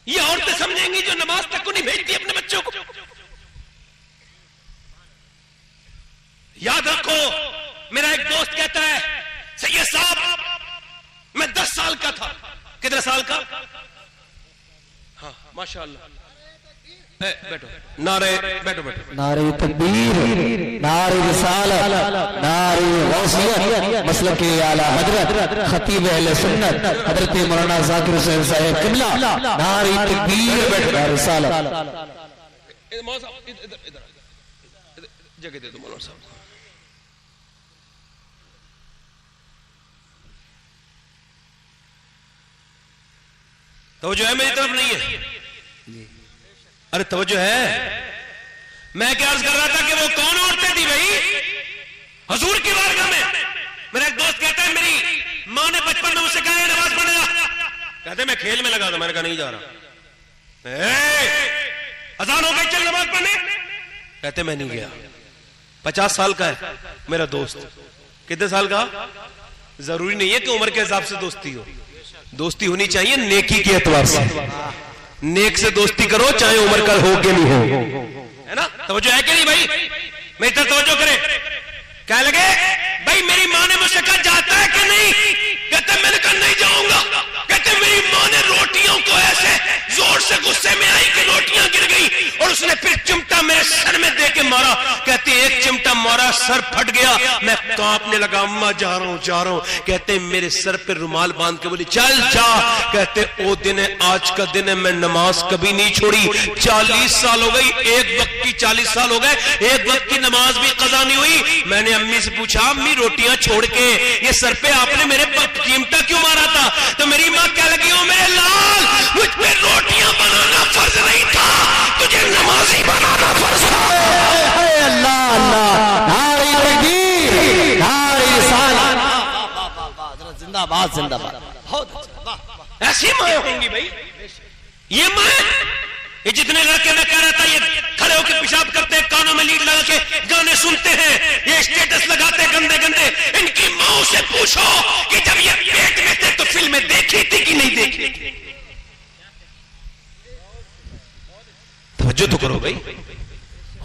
یہ عورتیں سمجھیں گی جو نماز تک کو نہیں بھیجتی اپنے بچوں کو. یاد رکھو, میرا ایک دوست کہتا ہے سید صاحب میں 10 سال کا تھا. کتنے سال کا؟ ہاں ماشاءاللہ. بیٹھو نعرے, بیٹھو بیٹھو. نعرہ تکبیر, نعرہ رسالت, نعرہ غوثیت, مسلک اعلیٰ حضرت خطیب اہل سنت حضرت مولانا ذاکر حسین صاحب قبلہ, نعرہ تکبیر, بیٹھو نعرہ رسالت. جگہ دے دو مولانا صاحب. توجہ ہے میری طرف نہیں ہے؟ ارے توجہ ہے. میں کیا عرض کر رہا تھا کہ وہ کون عورتیں تھی بھائی حضور کی بارگاہ میں؟ میرا ایک دوست کہتا ہے میری ماں نے بچپن میں مجھ سے کہا ہے نماز پڑھنے جا. کہتے میں کھیل میں لگا تھا. میں نے کہا نہیں جا رہا. اذان ہو گئی چل نماز پڑھنے. کہتے میں نہیں گیا. 50 سال کا ہے میرا دوست. کتنے سال کا؟ ضروری نہیں ہے کہ عمر کے حساب سے دوستی ہو. دوستی ہونی چاہیے نیکی کے اعتبار سے. نیک سے دوستی کرو چاہے عمر کا ہو کہ نہیں ہو, ہے نا؟ توجہ ہے کہ نہیں بھائی؟ میری طرف توجہ کرے. کہنے لگے بھائی میری ماں نے مجھ سے کہا جاتا ہے کہ نہیں؟ کہتے میں نے کہا نہیں جاؤں گا. کہتے میری ماں نے روٹیوں کو ایسے زور سے غصے میں آئی کہ روٹیاں گر گئی اور اس نے پھر چمٹا میرے سر میں دے کے مارا. کہتے ایک چمٹا مارا سر پھٹ گیا, میں کانپنے لگا. اماں جا رہا ہوں جا رہا ہوں. کہتے میرے سر پہ رومال باندھ کے بولی چل جا. کہتے او دن ہے آج کا دن ہے, میں نماز کبھی نہیں چھوڑی. 40 سال ہو گئی, ایک وقت کی 40 سال ہو گئے, ایک وقت کی نماز بھی قضا نہیں ہوئی. میں نے امی سے پوچھا امی روٹیاں چھوڑ کے یہ سر پہ آپ نے میرے چمٹا کیوں مارا تھا؟ تو میری ماں کہہ لگی او میرے لال مجھ پہ روٹیاں بنانا فرض نہیں تھا, تجھے نمازی بنانا فرض تھا. اللہ اللہ, نعرہ تکبیر, نعرہ رسالت. زندہ باد زندہ باد. بہت اچھا. ایسی مائیں ہوں گی بھائی. یہ مائیں, یہ جتنے لڑکے میں کہہ رہا تھا یہ کھڑے ہو کے پیشاب کرتے ہیں, کانوں میں لیڈ لگا کے گانے سنتے ہیں, یہ اسٹیٹس لگاتے گندے گندے, ان کی ماں سے پوچھو کہ جب یہ پیٹ میں تھے تو فلمیں دیکھی تھی کہ نہیں دیکھی تھی؟ توجہ تو کرو بھائی.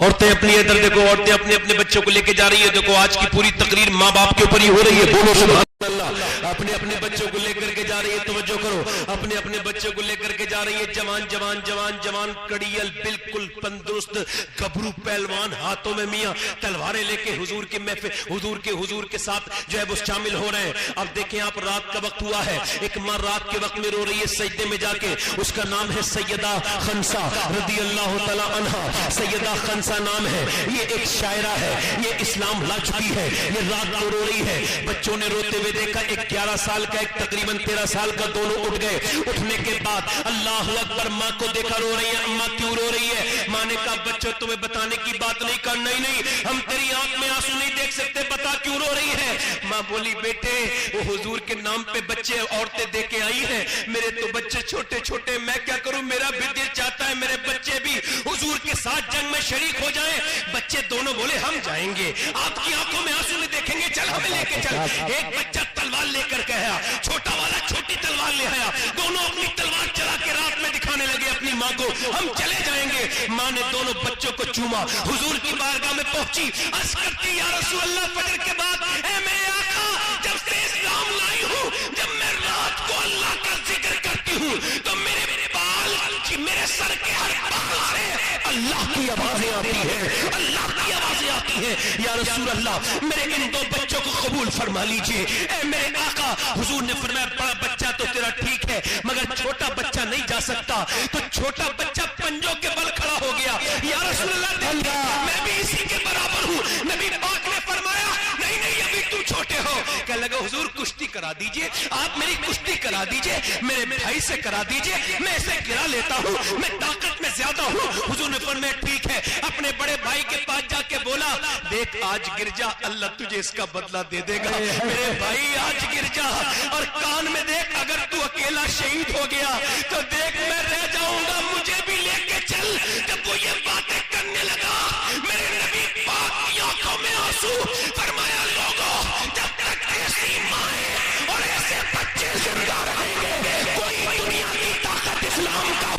عورتیں اپنی ادھر دیکھو, عورتیں اپنے اپنے بچوں کو لے کے جا رہی ہے. دیکھو آج کی پوری تقریر ماں باپ کے اوپر ہی ہو رہی ہے. بولو سبحان اللہ. اپنے اپنے بچوں کو لے کر کے جا رہی ہے. توجہ کرو, اپنے اپنے بچوں کو لے کر کے جا رہی ہے. جوان جوان جوان جوان کڑیل بالکل تندرست گبرو پہلوان, ہاتھوں میں میاں تلواریں لے کے حضور کی محفل حضور کے ساتھ جو ہے وہ شامل ہو رہے ہیں. اب دیکھیں آپ رات کا وقت ہوا ہے, ایک ماں رات کے وقت میں رو رہی ہے سجدے میں جا کے. اس کا نام ہے سیدہ خنسا رضی اللہ تعالی عنہا. سیدہ خنسا نام ہے, یہ ایک شاعرہ ہے, یہ اسلام لا چکی ہے. یہ رات کو رو رہی ہے. بچوں نے روتے ہوئے دیکھا, ایک 11 سال کا, ایک تقریباً 13 سال کا, دونوں اٹھ گئے. اٹھنے کے بعد اللہ اکبر, ماں کو دیکھا رو رہی ہے. اماں کیوں رو رہی ہے؟ ماں نے کہا بچوں تمہیں بتانے کی بات نہیں. کہا نہیں نہیں ہم تیری آنکھ میں آنسو نہیں دیکھ سکتے, بتا کیوں رو رہی ہے. ماں بولی بیٹے وہ حضور کے نام پہ بچے عورتیں دے کے آئی ہیں, میرے تو بچے چھوٹے چھوٹے, میں کیا کروں, میرا بھی دل چاہتا ہے میرے بچے بھی حضور کے ساتھ جنگ میں شریک ہو جائیں. بچے دونوں بولے ہم جائیں گے, آپ کی آنکھوں میں آنسو نہیں دیکھیں گے, چل ہمیں لے کے چل. ایک بچہ تلوار لے کر کے آیا, چھوٹا والا چھوٹی تلوار لے آیا. دونوں اپنی تلوار چلا کے رات میں دکھانے لگے اپنی ماں کو, ہم چلے جائیں گے. ماں نے دونوں بچوں کو چوما, حضور کی بارگاہ میں پہنچی, عرض کرتی یا رسول اللہ فجر کے بعد اے میرے آقا جب سے اسلام لائی ہوں, جب میں رات کو اللہ کا ذکر کرتی ہوں تو میرے بال میرے سر کے ہر بال سے اللہ کی آوازیں آتی ہیں, اللہ کی آوازیں آتی ہیں. یا رسول اللہ میرے ان 2 بچوں کو قبول فرما لیجئے. اے میرے آقا, حضور نے فرمایا بڑا بچہ تو تیرا ٹھیک ہے مگر چھوٹا بچہ نہیں جا سکتا. تو چھوٹا بچہ پنجوں کے بل کھڑا ہو گیا. یا رسول اللہ دیکھیں میں بھی اسی کے برابر ہوں. نبی پاک نے فرمایا نہیں نہیں ابھی تم چھوٹے ہو. کہنے لگا حضور کشتی کرا دیجئے, آپ میری کشتی کرا دیجئے, میرے بھائی سے کرا دیجئے, میں اسے گرا لیتا ہوں, میں طاقت میں زیادہ ہوں. حضور نے فرمایا ٹھیک ہے. اپنے بڑے بھائی کے پاس جا کے بولا دیکھ آج گر جا, اللہ تجھے اس کا بدلہ دے دے گا. میرے بھائی آج گر جا, اور کان میں دیکھ اگر تو اکیلا شہید ہو گیا تو دیکھ میں رہ جاؤں گا, مجھے بھی لے کے چل. جب وہ یہ باتیں کرنے لگا میرے نبی پاک کی آنکھوں میں آنسو, فرمایا لوگوں جب تک ایسی مائیں اور ایسے بچے زندہ رہیں گے کوئی دنیا کی طاقت اسلام کا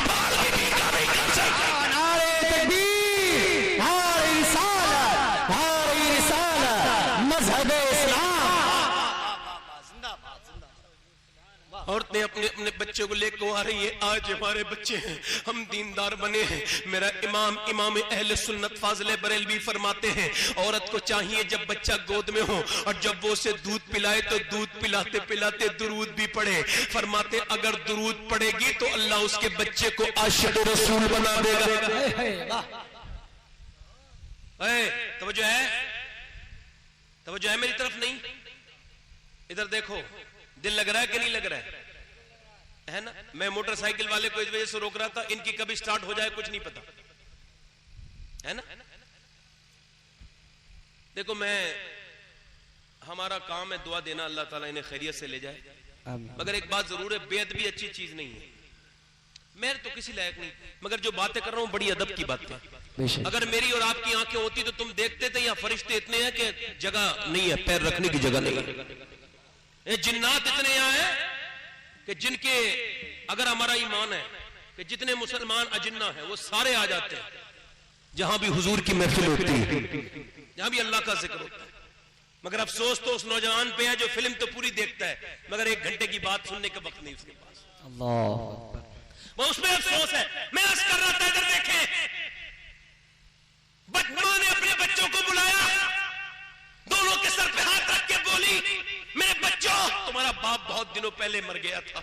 اپنے اپنے بچے کو لے کے آ رہی ہے. آج ہمارے بچے ہیں, ہم دیندار بنے ہیں. میرا امام اہل سنت فاضل بریلوی فرماتے ہیں عورت کو چاہیے جب بچہ گود میں ہو اور جب وہ اسے دودھ پلائے تو دودھ پلاتے پلاتے درود بھی پڑھے. فرماتے اگر درود پڑھے گی تو اللہ اس کے بچے کو عاشق رسول بنا دے گا. توجہ ہے میری طرف نہیں؟ ادھر دیکھو, دل لگ رہا ہے کہ نہیں لگ رہا ہے نا؟ میں موٹر سائیکل والے کو اس وجہ سے روک رہا تھا, ان کی کبھی سٹارٹ ہو جائے کچھ نہیں پتا ہے نا. دیکھو ہمارا کام ہے دعا دینا, اللہ تعالیٰ انہیں خیریت سے لے جائے. مگر ایک بات ضرور ہے, بے ادبی اچھی چیز نہیں ہے. میں تو کسی لائق نہیں, مگر جو باتیں کر رہا ہوں بڑی ادب کی باتیں. اگر میری اور آپ کی آنکھیں ہوتی تو تم دیکھتے تھے یا فرشتے اتنے ہیں کہ جگہ نہیں ہے, پیر رکھنے کی جگہ نہیں ہے. جنات اتنے یہاں ہیں کہ جن کے اگر ہمارا ایمان ہے کہ جتنے مسلمان اجنہ ہیں وہ سارے آ جاتے ہیں جہاں بھی حضور کی محفل ہوتی ہے, جہاں بھی اللہ کا ذکر ہوتا ہے. مگر افسوس تو اس نوجوان پہ ہے جو فلم تو پوری دیکھتا ہے مگر 1 گھنٹے کی بات سننے کا وقت نہیں اس کے پاس. اللہ, وہ اس میں افسوس ہے. میں عرض کر رہا تھا ادھر دیکھیں, ماں نے اپنے بچوں کو بلایا, دونوں کے سر پہ ہاتھ رکھ کے بولی میرے بچوں تمہارا باپ بہت دنوں پہلے مر گیا تھا,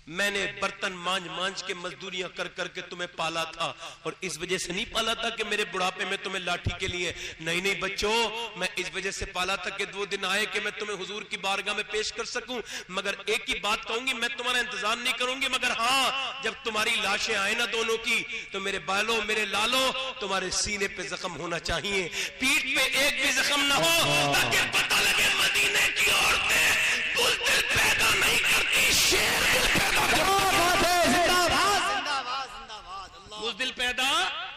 میں نے برتن مانج کے مزدوریاں کر کر کے تمہیں پالا تھا, اور اس وجہ سے نہیں پالا تھا کہ میرے بڑھاپے میں تمہیں لاٹھی کے لیے, نہیں بچوں, میں اس وجہ سے پالا تھا کہ 2 دن آئے کہ میں تمہیں حضور کی بارگاہ میں پیش کر سکوں. مگر ایک ہی بات کہوں گی, میں تمہارا انتظار نہیں کروں گی, مگر ہاں جب تمہاری لاشیں آئے نا دونوں کی تو میرے بالوں میرے لالوں تمہارے سینے پہ زخم ہونا چاہیے, پیٹھ پہ ایک بھی زخم نہ ہو, تاکہ پتہ لگے مدینے کی عورتیں بزدل پیدا نہیں کرتی, شیر دل پیدا بزدل پیدا,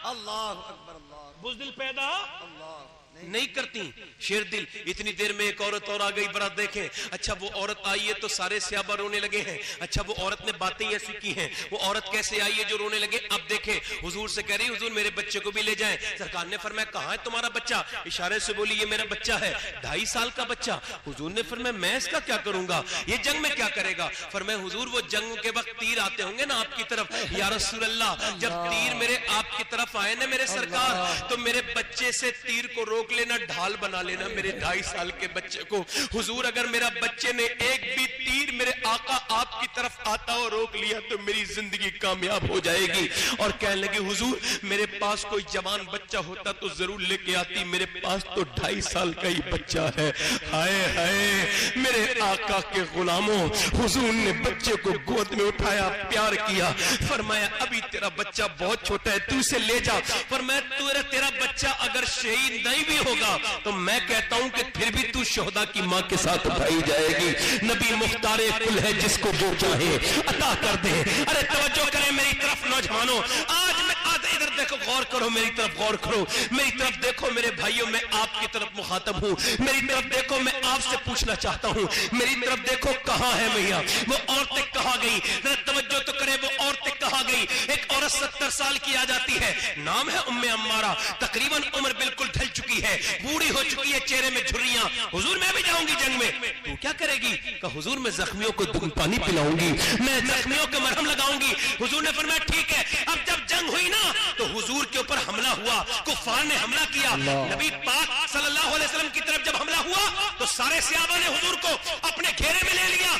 اللہ اکبر, اللہ بزدل پیدا اللہ نہیں کرتی, شیر دل. اتنی دیر میں ایک عورت اور آ گئی, برات دیکھیں. اچھا وہ عورت آئی ہے تو سارے صحابہ رونے لگے ہیں. اچھا وہ عورت نے باتیں ایسی کی ہیں, وہ عورت کیسے آئی ہے جو رونے لگے؟ اب دیکھیں حضور سے کہہ رہی حضور میرے بچے کو بھی لے جائیں. سرکار نے فرمایا کہاں ہے تمہارا بچہ؟ اشارے سے بولی یہ میرا بچہ ہے, 2.5 سال کا بچہ. حضور نے فرمایا میں اس کا کیا کروں گا, یہ جنگ میں کیا کرے گا؟ فرمایا حضور وہ جنگ کے وقت تیر آتے ہوں گے نا آپ کی طرف, یا رسول اللہ جب تیر میرے آپ کی طرف آئے نا میرے سرکار تو میرے بچے سے تیر کو روک لینا, ڈھال بنا لینا میرے 2.5 سال کے بچے کو. حضور اگر میرا بچے نے ایک بھی تیر میرے آقا آپ کی طرف آتا اور روک لیا تو میری زندگی کامیاب ہو جائے گی. اور کہنے لگے حضور میرے پاس کوئی جوان بچہ ہوتا تو ضرور لے کے آتی, میرے پاس تو 2.5 سال کا ہی بچہ ہے. ہائے ہائے میرے آقا کے غلاموں, حضور نے بچے کو گود میں اٹھایا, پیار کیا, فرمایا ابھی تیرا بچہ بہت چھوٹا ہے تو اسے لے جا. فرمایا تیرا بچہ اگر شہید نہیں بھی ہوگا تو میں کہتا ہوں کہ پھر بھی تو شہداء کی ماں کے ساتھ اٹھائی جائے گی. نبی مختار کل ہے جس کو جو چاہے عطا کر دے. ارے توجہ کریں میری طرف نوجوانوں, آج میں ادھر دیکھو, غور کرو میری طرف, غور کرو میری طرف دیکھو میرے بھائیوں, میں آپ کی طرف مخاطب ہوں, میری طرف دیکھو, میں آپ سے پوچھنا چاہتا ہوں, میری طرف دیکھو کہاں ہے میاں وہ عورتیں کہاں گئی؟ ذرا توجہ تو کرے, وہ عورتیں کہاں گئی؟ ایک عورت 70 سال کی آ جاتی ہے, نام ہے ام عمارہ, تقریباً عمر بالکل ڈھل چکی ہے, بوڑھی ہو چکی ہے, چہرے میں جھریاں. حضور میں بھی جاؤں گی جنگ میں, تو کیا کرے گی؟ کہ حضور میں زخمیوں کو پانی پلاؤں گی, میں زخمیوں کو مرہم لگاؤں گی. حضور نے فرمایا ٹھیک ہے. اب جب جنگ ہوئی نا تو حضور کے اوپر حملہ ہوا, کفار نے حملہ کیا, نبی پاک صلی اللہ علیہ وسلم کی طرف جب حملہ ہوا تو سارے صحابہ نے حضور کو اپنے گھیرے میں لے لیا,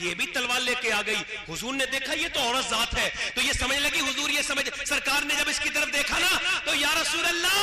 یہ بھی تلوار لے کے آ گئی. حضور نے دیکھا یہ تو عورت ذات ہے تو یہ سمجھ لگی, حضور یہ سمجھ, سرکار نے جب اس کی طرف دیکھا نا تو یا رسول اللہ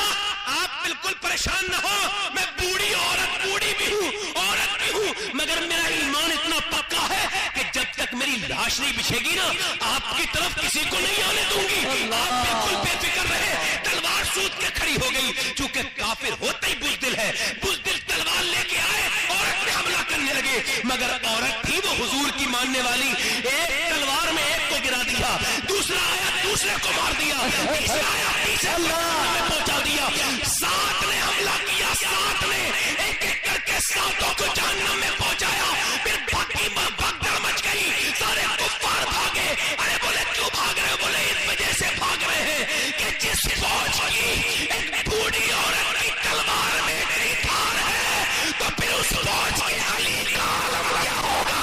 آپ بالکل پریشان نہ ہو, میں بوڑھی عورت, بوڑھی بھی ہوں, عورت بھی ہوں, مگر میرا ایمان اتنا پکا ہے کہ جب تک میری لاش نہیں بچھے گی نا آپ کی طرف کسی کو نہیں آنے دوں گی. آپ بالکل بے فکر رہے. تلوار سوت کے کھڑی ہو گئی, چونکہ کافر ہوتا ہی بزدل ہے, بزدل تلوار لے کے آئے, عورت پہ حملہ کرنے لگے, مگر عورت تھی وہ حضور کی ماننے والی, ایک تلوار میں ایک کو گرا دیا, دوسرا آیا دوسرے کو مار دیا, تیسرا آیا تیسرے میں پہنچا دیا, 7 نے حملہ کیا, 7 نے ایک ایک کر کے 7 کو جہنم میں پہنچایا. پھر باقی بھگدڑ مچ گئی, سارے کفار بھاگے. ارے بولے کیوں بھاگ رہے؟ بولے اس وجہ سے بھاگ رہے ہیں کہ جس فوج کی ایک بوڑھی عورت کی تلوار میں میری دھار ہے تو پھر اس فوج کے علی کا عالم کیا ہوگا؟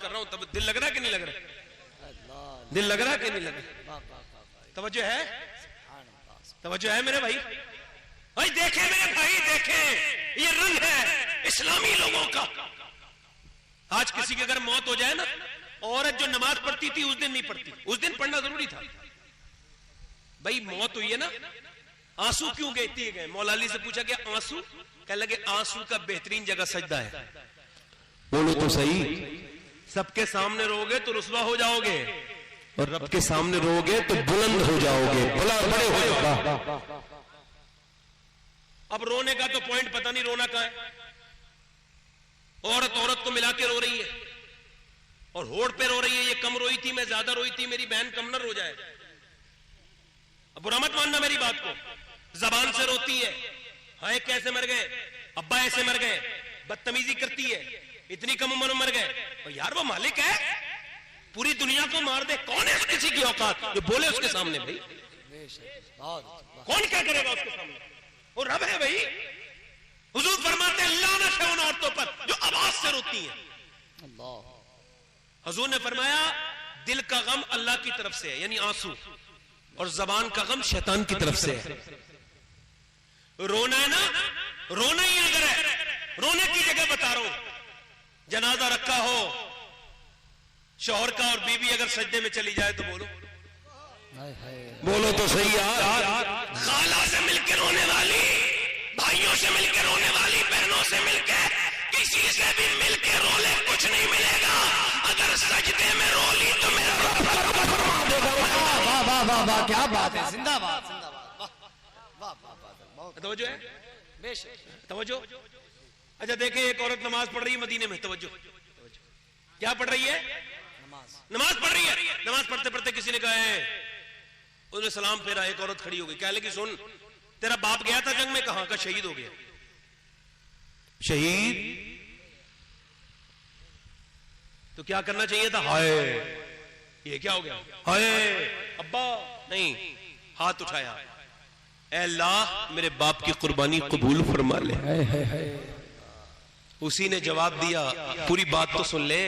کر رہا ہوں تب دل لگ رہا ہے کہ نہیں لگ رہا؟ دل لگ رہا ہے کہ نہیں لگ رہا؟ توجہ ہے؟ توجہ ہے میرے بھائی؟ بھائی دیکھیں میرے بھائی، دیکھیں یہ رنگ ہے اسلامی لوگوں کا۔ آج کسی کی اگر موت ہو جائے نا، عورت جو نماز پڑھتی تھی اس دن نہیں پڑھتی، اس دن پڑھنا ضروری تھا۔ بھائی موت ہوئی ہے نا، آنسو کیوں کہتی گئے؟ مولا علی سے پوچھا کہ آنسو، کہنے لگے آنسو کا بہترین جگہ سجدہ ہے۔ بولو تو صحیح، سب کے سامنے رو گے تو رسوا ہو جاؤ گے، اور رب کے سامنے رو گے تو بلند ہو جاؤ گے، بڑے ہو جاؤ گے۔ اب رونے کا تو پوائنٹ پتہ نہیں رونا کہاں ہے۔ عورت کو ملا کے رو رہی ہے اور ہوڑ پہ رو رہی ہے، یہ کم روئی تھی، میں زیادہ روئی تھی، میری بہن کم نہ رو جائے۔ اب برا مت ماننا میری بات کو، زبان سے روتی ہے، ہائے کیسے مر گئے، ابا ایسے مر گئے، بدتمیزی کرتی ہے، اتنی کم عمر میں مر گئے۔ اور یار وہ مالک ہے، پوری دنیا کو مار دے، کون ہے کسی کی اوقات جو بولے اس کے سامنے؟ بھائی کون کیا کرے گا اس کے سامنے؟ وہ رب ہے بھائی۔ حضور فرماتے ہیں لعنت ہے ان عورتوں پر جو آواز سے روتی ہیں۔ حضور نے فرمایا دل کا غم اللہ کی طرف سے ہے، یعنی آنسو، اور زبان کا غم شیطان کی طرف سے ہے۔ رونا ہے نا، رونا ہی اگر ہے، رونے کی جگہ بتا رہا ہوں، جنازہ رکھا ہو شوہر کا اور بیوی اگر سجدے میں چلی جائے تو بولو تو صحیح یار۔ خالہ سے مل کے رونے والی، بھائیوں سے مل کے رونے والی، بہنوں سے مل کے، کسی سے بھی مل کے رو لے کچھ نہیں ملے گا، اگر سجدے میں رو لی تو میرا رب فرما دے گا۔ واہ واہ واہ واہ، کیا بات ہے، زندہ باد زندہ باد، واہ واہ واہ واہ، توجہ ہے؟ بے شک توجہ۔ اچھا دیکھیں ایک عورت نماز پڑھ رہی ہے مدینے میں، توجہ کیا پڑھ رہی ہے؟ نماز پڑھ رہی ہے۔ نماز پڑھتے پڑھتے کسی نے کہا ہے، انہوں نے سلام پھیرا، ایک عورت کھڑی ہو گئی، کہنے لگی سن تیرا باپ گیا تھا جنگ میں، کہاں کا شہید ہو گیا۔ شہید تو کیا کرنا چاہیے تھا؟ ہائے یہ کیا ہو گیا، ہائے ابا نہیں، ہاتھ اٹھایا، اے اللہ میرے باپ کی قربانی قبول فرما لے۔ اسی نے جواب دیا، پوری بات تو سن لے،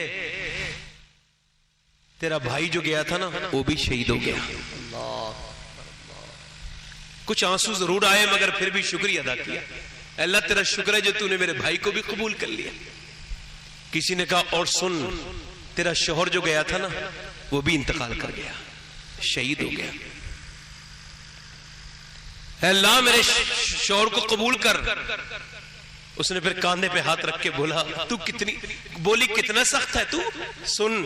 تیرا بھائی جو گیا تھا نا وہ بھی شہید ہو گیا۔ کچھ آنسو ضرور آئے مگر پھر بھی شکریہ ادا کیا، اے اللہ تیرا شکر ہے جو تو نے میرے بھائی کو بھی قبول کر لیا۔ کسی نے کہا اور سن، تیرا شوہر جو گیا تھا نا وہ بھی انتقال کر گیا، شہید ہو گیا، اے اللہ میرے شوہر کو قبول کر۔ اس نے پھر کاندھے پہ ہاتھ رکھ کے بولا تو کتنا سخت ہے تو، سن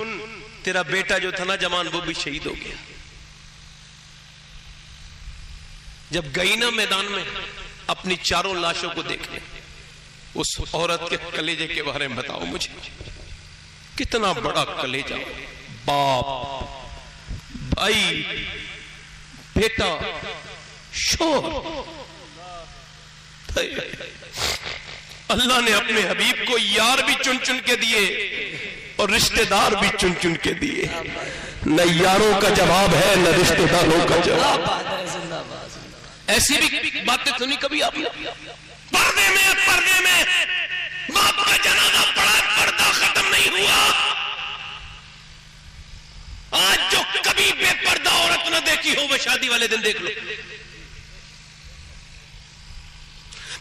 تیرا بیٹا جو تھا نا جوان وہ بھی شہید ہو گیا۔ جب گئی نا میدان میں اپنی چاروں لاشوں کو دیکھنے، اس عورت کے کلیجے کے بارے میں بتاؤ مجھے، کتنا بڑا کلیجہ، باپ، بھائی، بیٹا، شوہر۔ اللہ نے اپنے حبیب کو یار بھی چن چن کے دیے اور رشتہ دار بھی چن چن کے دیے، نہ یاروں کا جواب ہے نہ رشتہ داروں کا جواب۔ ایسی بھی باتیں سنی کبھی آپ نے؟ پردے میں باپ کا جنازہ پڑا، پردہ ختم نہیں ہوا۔ آج جو کبھی بے پردہ عورت نہ دیکھی ہو وہ شادی والے دن دیکھ لو،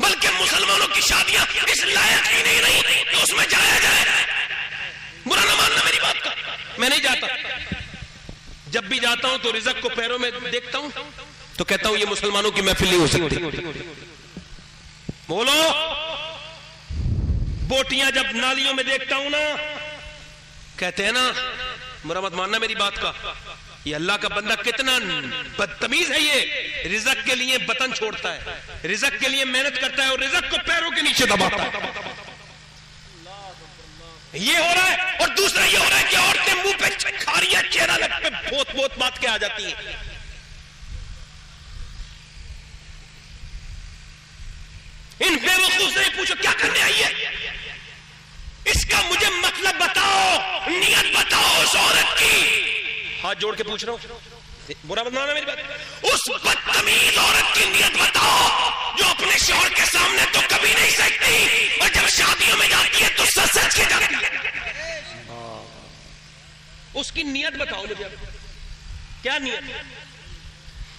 بلکہ مسلمانوں کی شادیاں اس لائق ہی نہیں رہی تو اس میں جایا جائے۔ برا نہ ماننا میری بات کا، میں نہیں جاتا، جب بھی جاتا ہوں تو رزق کو پیروں میں دیکھتا ہوں تو کہتا ہوں یہ مسلمانوں کی محفل نہیں ہو سکتی۔ بولو، بوٹیاں جب نالیوں میں دیکھتا ہوں نا، کہتے ہیں نا، برا مت ماننا میری بات کا، یہ اللہ کا بندہ کتنا بدتمیز ہے، یہ رزق کے لیے وطن چھوڑتا ہے، رزق کے لیے محنت کرتا ہے اور رزق کو پیروں کے نیچے دباتا ہے۔ یہ ہو رہا ہے، اور دوسرا یہ ہو رہا ہے کہ عورتیں منہ پہ کھاریاں چہرہ لگ پہ بہت بات کے آ جاتی ہیں۔ ان بے وقوف سے پوچھو کیا کرنے آئی ہے، اس کا مجھے مطلب بتاؤ، نیت بتاؤ اس عورت کی۔ ہاتھ جوڑ کے پوچھ رہا ہوں، برا مت ماننا میری بات، اس بدتمیز عورت کی نیت بتاؤ جو اپنے شوہر کے سامنے تو کبھی نہیں سکتی اور جب شادیوں میں جاتی ہے تو سچ کے جاتی ہے۔ کی نیت بتاؤ مجھے، کیا نیت؟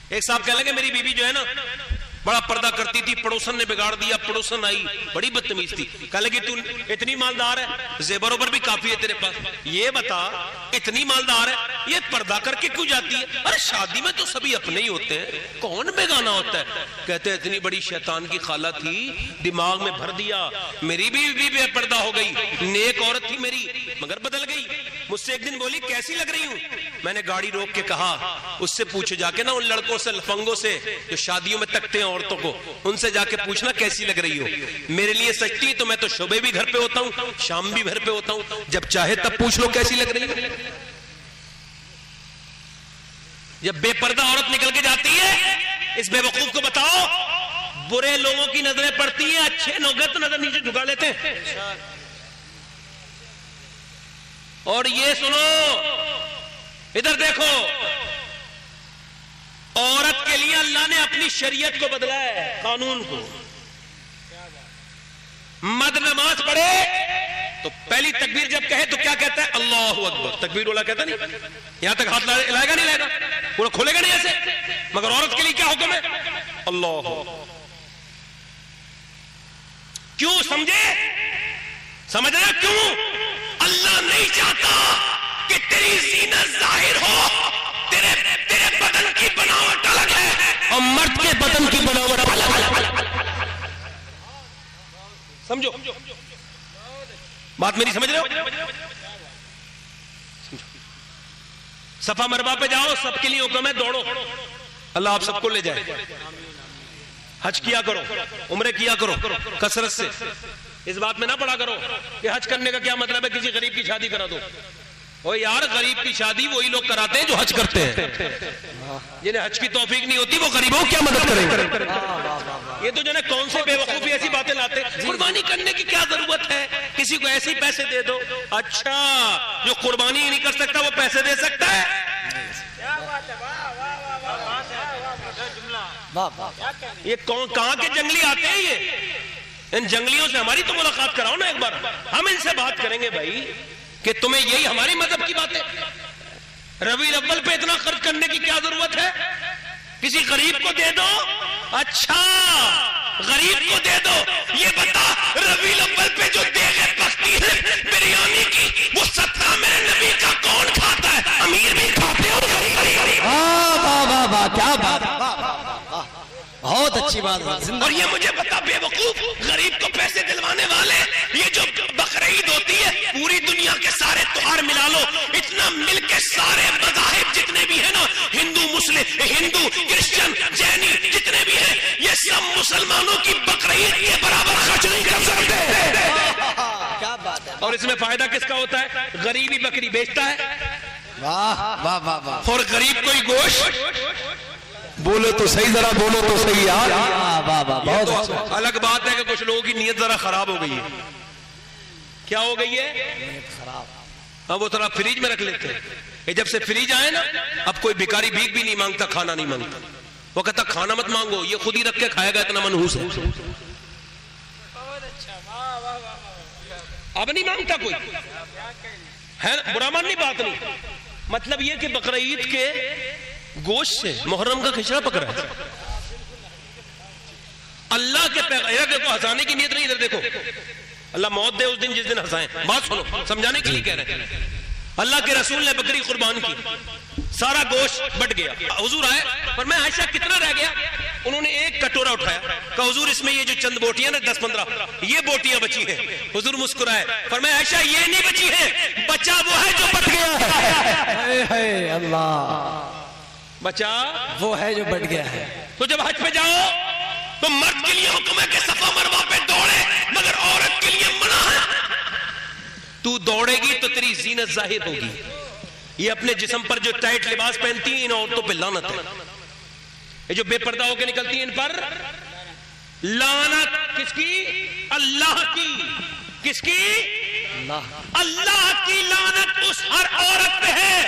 ایک صاحب کہنے لگے میری بیوی جو ہے نا بڑا پردہ کرتی تھی، پڑوسن نے بگاڑ دیا، پڑوسن آئی بڑی بدتمیز تھی، کہنے لگی تو اتنی مالدار ہے، زیور اوپر بھی کافی ہے تیرے پاس، یہ بتا اتنی مالدار ہے یہ پردہ کر کے کیوں جاتی ہے؟ ارے شادی میں تو سبھی اپنے ہی ہوتے ہیں، کون بیگانہ ہوتا ہے؟ کہتے ہیں اتنی بڑی شیطان کی خالہ تھی، دماغ میں بھر دیا، میری بھی بے پردہ ہو گئی، نیک عورت تھی میری مگر بدل گئی۔ مجھ سے ایک دن بولی کیسی لگ رہی ہوں؟ میں نے گاڑی روک کے کہا اس سے پوچھو جا کے نا، ان لڑکوں سے لفنگوں سے جو شادیوں میں تکتے ہیں عورتوں کو، ان سے جا کے پوچھنا کیسی لگ رہی ہو۔ میرے لیے سچتی تو میں تو صبح بھی گھر پہ ہوتا ہوں، شام بھی گھر پہ ہوتا ہوں، جب چاہے تب پوچھ لو کیسی لگ رہی ہو۔ جب بے پردہ عورت نکل کے جاتی ہے، اس بے وقوف کو بتاؤ، برے لوگوں کی نظریں پڑتی ہیں، اچھے لوگ تو نظر نیچے جھکا لیتے ہیں۔ اور یہ سنو، ادھر دیکھو، عورت کے لیے اللہ نے اپنی شریعت کو بدلا ہے، قانون کو۔ مرد نماز پڑھے تو پہلی تکبیر جب کہے تو کیا کہتا ہے؟ اللہ اکبر، تکبیر والا کہتا نہیں، یہاں تک ہاتھ لائے گا نہیں لائے گا، پورا کھولے گا نہیں ایسے، مگر عورت کے لیے کیا حکم ہے؟ اللہ۔ کیوں؟ سمجھ رہے کیوں؟ اللہ نہیں چاہتا کہ تیری زینت ظاہر ہو، تیرے بدن کی بناوٹ الگ ہے اور مرد کے بدن کی بناوٹ الگ ہے۔ سمجھو بات میری، سمجھ رہے ہو؟ صفا مروا پہ جاؤ، سب کے لیے حکم ہے دوڑو، اللہ آپ سب کو لے جائے۔ حج کیا کرو، عمرے کیا کرو کثرت سے، اس بات میں نہ پڑا کرو کہ حج کرنے کا کیا مطلب ہے کسی غریب کی شادی کرا دو۔ او یار، غریب کی شادی وہی لوگ کراتے ہیں جو حج کرتے ہیں، جنہیں حج کی توفیق نہیں ہوتی وہ غریبوں کو کیا مدد کریں گے؟ یہ تو جنہیں کون سے بے وقوفی ایسی باتیں لاتے ہیں، قربانی کرنے کی کیا ضرورت ہے، کسی کو ایسے پیسے دے دو۔ اچھا، جو قربانی ہی نہیں کر سکتا وہ پیسے دے سکتا ہے؟ یہ کہاں کے جنگلی آتے ہیں؟ یہ ان جنگلیوں سے ہماری تو ملاقات کراؤ نا ایک بار، ہم ان سے بات کریں گے بھائی کہ تمہیں یہی ہماری مذہب کی باتیں، ربیع الاول پہ اتنا خرچ کرنے کی کیا ضرورت ہے؟ کسی غریب کو دے دو۔ اچھا، غریب کو دے دو، یہ بتا ربیع الاول پہ جو دیگیں پکتی ہے بریانی کی، وہ صدقہ میرے نبی کا کون کھاتا ہے؟ امیر بھی کھاتے ہو، غریب۔ واہ واہ واہ، کیا بات، بہت اچھی بات۔ اور یہ مجھے بتا بے وقوف، غریب کو پیسے دلوانے والے، یہ جو بقرعید ہوتی ہے پوری دنیا کے سارے تہوار ملا لو، اتنا مل کے سارے مذاہب جتنے بھی ہیں نا، ہندو مسلم، ہندو کرسچن جینی جتنے بھی ہیں، یہ سب مسلمانوں کی بقرعید کے برابر خرچ نہیں کر سکتے۔ اور اس میں فائدہ کس کا ہوتا ہے؟ غریبی بکری بیچتا ہے، واہ واہ واہ واہ، اور غریب کوئی گوشت، بولو تو صحیح، ذرا بولو تو صحیح یار۔ واہ واہ، بہت اچھا۔ الگ بات ہے کہ کچھ لوگوں کی نیت ذرا خراب ہو گئی ہے۔ کیا ہو گئی ہے؟ اب وہ تھوڑا فریج میں رکھ لیتے ہیں، کہ جب سے فریج آئے نا، اب کوئی بھکاری بھیک بھی نہیں مانگتا، کھانا نہیں مانگتا، وہ کہتا کھانا مت مانگو، یہ خود ہی رکھ کے کھائے گا، اتنا منحوس ہے۔ اب نہیں مانگتا کوئی، ہے برا ماننی بات نہیں، مطلب یہ کہ بقرعید کے گوشت سے محرم کا کھچڑا پکڑا ہے۔ اللہ کے پیغمبر، دیکھو ہنسانے کی نیت نہیں، ادھر دیکھو، اللہ موت دے اس دن جس دن ہنسائیں، بات سنو، سمجھانے کے لیے کہہ رہے ہیں۔ اللہ کے رسول نے بکری قربان کی، سارا گوشت بٹ گیا، حضور آئے، فرمایا عائشہ کتنا رہ گیا؟ انہوں نے ایک کٹورا اٹھایا، کہا حضور اس میں یہ جو چند بوٹیاں نا 10-15 یہ بوٹیاں بچی ہیں۔ حضور مسکرائے، فرمایا عائشہ یہ نہیں بچی ہے، بچا وہ ہے جو بٹ گیا ہے۔ اللہ، بچا وہ ہے جو بٹ گیا ہے۔ تو جب حج پہ جاؤ تو مرد کے لیے حکم ہے کہ صفا مروہ پہ دوڑے، مگر عورت کے لیے منع ہے۔ تو دوڑے گی تو تیری زینت ظاہر ہوگی۔ یہ اپنے جسم پر جو ٹائٹ لباس پہنتی ہیں ان عورتوں پہ لعنت ہے، یہ جو بے پردہ ہو کے نکلتی ہیں ان پر لعنت۔ کس کی؟ اللہ کی۔ کس کی؟ اللہ کی لعنت اس ہر عورت پہ ہے،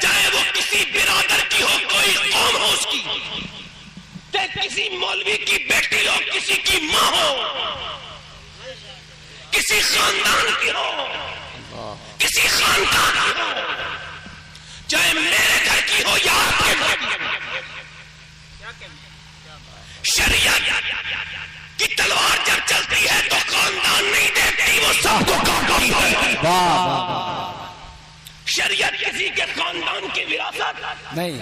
چاہے وہ کسی برادر کی ہو، کوئی قوم ہو اس کی، چاہے کسی مولوی کی بیٹی ہو، کسی کی ماں ہو، کسی خاندان کی ہو، کسی خاندان کی ہو، شریعت کی تلوار جب چلتی ہے تو خاندان نہیں دیکھتی، وہ سب کو کاٹتی ہے۔ شریعت کسی کے خاندان کی وراثت نہیں،